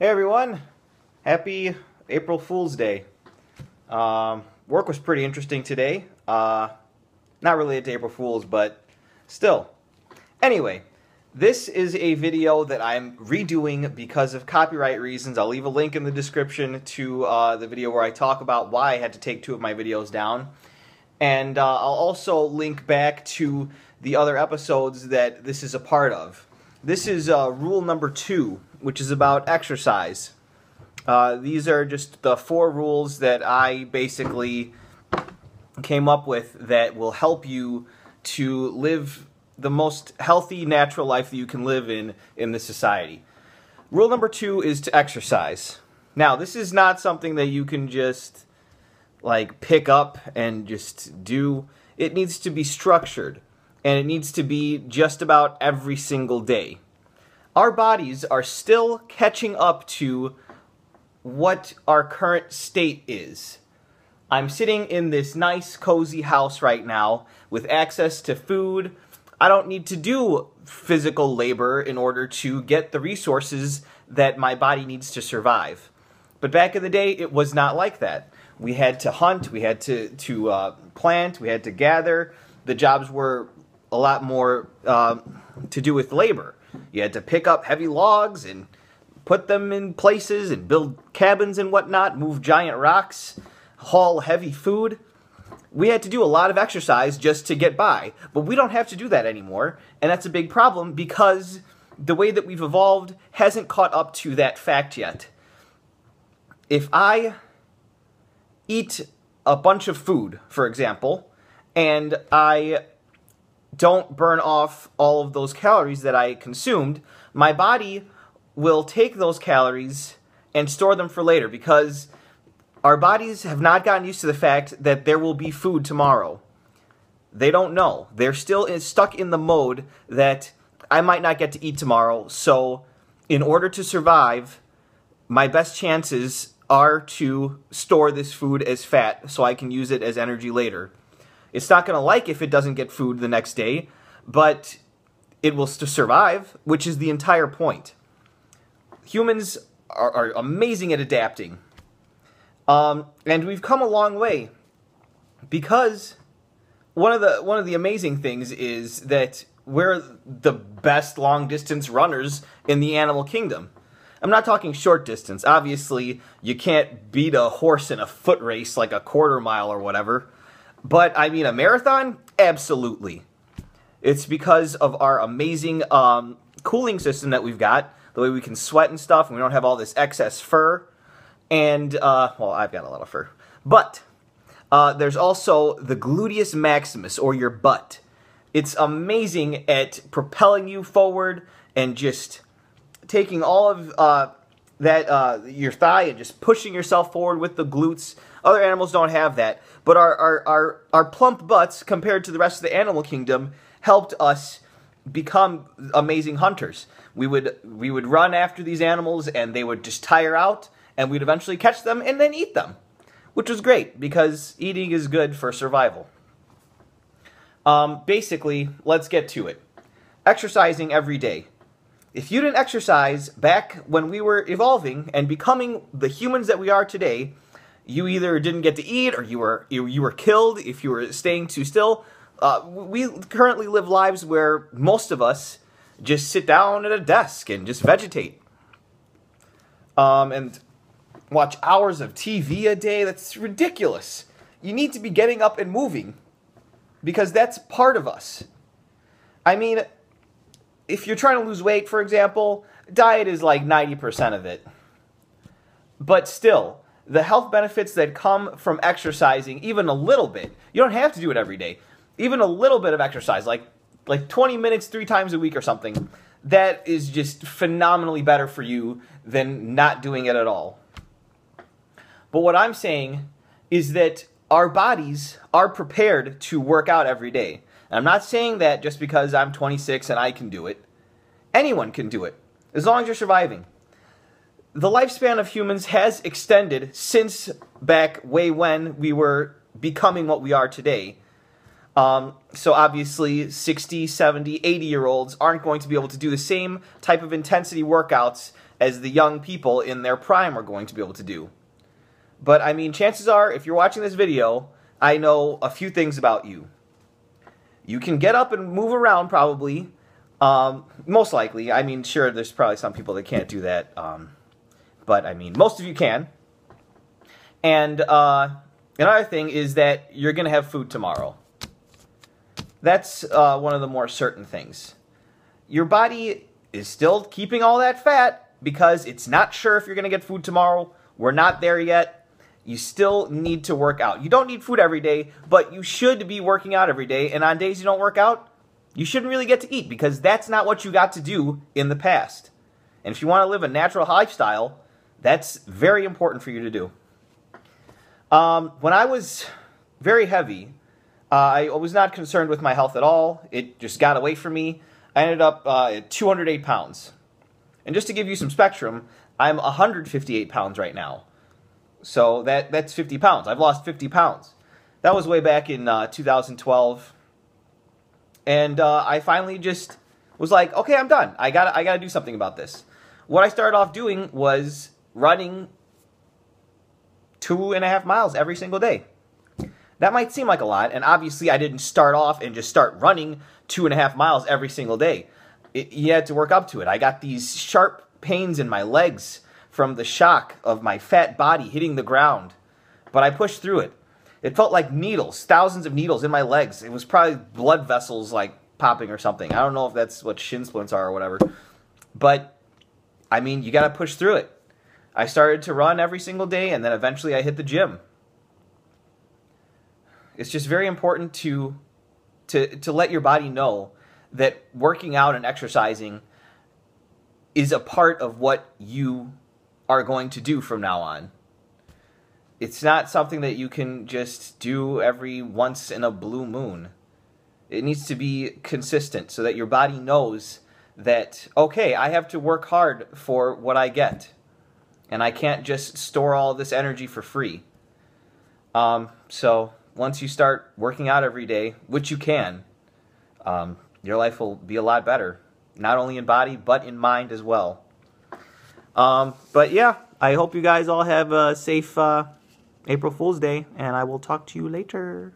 Hey everyone, happy April Fool's Day. Work was pretty interesting today. Not related to April Fools, but still. Anyway, this is a video that I'm redoing because of copyright reasons. I'll leave a link in the description to the video where I talk about why I had to take 2 of my videos down. And I'll also link back to the other episodes that this is a part of. This is rule number 2, which is about exercise. These are just the 4 rules that I basically came up with that will help you to live the most healthy, natural life that you can live in this society. Rule number 2 is to exercise. Now, this is not something that you can just like pick up and just do. It needs to be structured, and it needs to be just about every single day. Our bodies are still catching up to what our current state is. I'm sitting in this nice, cozy house right now with access to food. I don't need to do physical labor in order to get the resources that my body needs to survive. But back in the day, it was not like that. We had to hunt, we had to plant, we had to gather. The jobs were a lot more to do with labor. You had to pick up heavy logs and put them in places and build cabins and whatnot, move giant rocks, haul heavy food. We had to do a lot of exercise just to get by, but we don't have to do that anymore, and that's a big problem because the way that we've evolved hasn't caught up to that fact yet. If I eat a bunch of food, for example, and I don't burn off all of those calories that I consumed, my body will take those calories and store them for later because our bodies have not gotten used to the fact that there will be food tomorrow. They don't know. They're still stuck in the mode that I might not get to eat tomorrow, so in order to survive, my best chances are to store this food as fat so I can use it as energy later. It's not going to like if it doesn't get food the next day, but it will survive, which is the entire point. Humans are amazing at adapting. And we've come a long way because one of the amazing things is that we're the best long-distance runners in the animal kingdom. I'm not talking short distance. Obviously, you can't beat a horse in a foot race like a quarter mile or whatever. But, I mean, a marathon? Absolutely. It's because of our amazing cooling system that we've got, the way we can sweat and stuff, and we don't have all this excess fur. And, well, I've got a lot of fur. But there's also the gluteus maximus, or your butt. It's amazing at propelling you forward and just taking all of your thigh and just pushing yourself forward with the glutes. Other animals don't have that, but our plump butts compared to the rest of the animal kingdom helped us become amazing hunters. We would run after these animals and they would just tire out, and we'd eventually catch them and then eat them, which was great because eating is good for survival. Basically, let's get to it. Exercising every day. If you didn't exercise back when we were evolving and becoming the humans that we are today, you either didn't get to eat or you were killed if you were staying too still. We currently live lives where most of us just sit down at a desk and just vegetate. And watch hours of TV a day. That's ridiculous. You need to be getting up and moving because that's part of us. I mean, if you're trying to lose weight, for example, diet is like 90% of it. But still, the health benefits that come from exercising, even a little bit, you don't have to do it every day. Even a little bit of exercise, like 20 minutes 3 times a week or something, that is just phenomenally better for you than not doing it at all. But what I'm saying is that our bodies are prepared to work out every day. And I'm not saying that just because I'm 26 and I can do it. Anyone can do it, as long as you're surviving. The lifespan of humans has extended since back way when we were becoming what we are today. So obviously 60, 70, 80-year-olds aren't going to be able to do the same type of intensity workouts as the young people in their prime are going to be able to do. But, I mean, chances are, if you're watching this video, I know a few things about you. You can get up and move around, probably. Most likely. I mean, sure, there's probably some people that can't do that. But, I mean, most of you can. And another thing is that you're going to have food tomorrow. That's one of the more certain things. Your body is still keeping all that fat because it's not sure if you're going to get food tomorrow. We're not there yet. You still need to work out. You don't need food every day, but you should be working out every day. And on days you don't work out, you shouldn't really get to eat because that's not what you got to do in the past. And if you want to live a natural lifestyle, that's very important for you to do. When I was very heavy, I was not concerned with my health at all. It just got away from me. I ended up at 208 pounds. And just to give you some spectrum, I'm 158 pounds right now. So that's 50 pounds. I've lost 50 pounds. That was way back in 2012. And I finally just was like, okay, I'm done. I gotta do something about this. What I started off doing was running 2.5 miles every single day. That might seem like a lot, and obviously I didn't start off and just start running 2.5 miles every single day. You had to work up to it. I got these sharp pains in my legs from the shock of my fat body hitting the ground. But I pushed through it. It felt like needles, thousands of needles in my legs. It was probably blood vessels like popping or something. I don't know if that's what shin splints are or whatever. But, I mean, you got to push through it. I started to run every single day, and then eventually I hit the gym. It's just very important to let your body know that working out and exercising is a part of what you are going to do from now on. It's not something that you can just do every once in a blue moon. It needs to be consistent so that your body knows that, okay, I have to work hard for what I get. And I can't just store all this energy for free. So once you start working out every day, which you can, your life will be a lot better. Not only in body, but in mind as well. But yeah, I hope you guys all have a safe April Fool's Day, and I will talk to you later.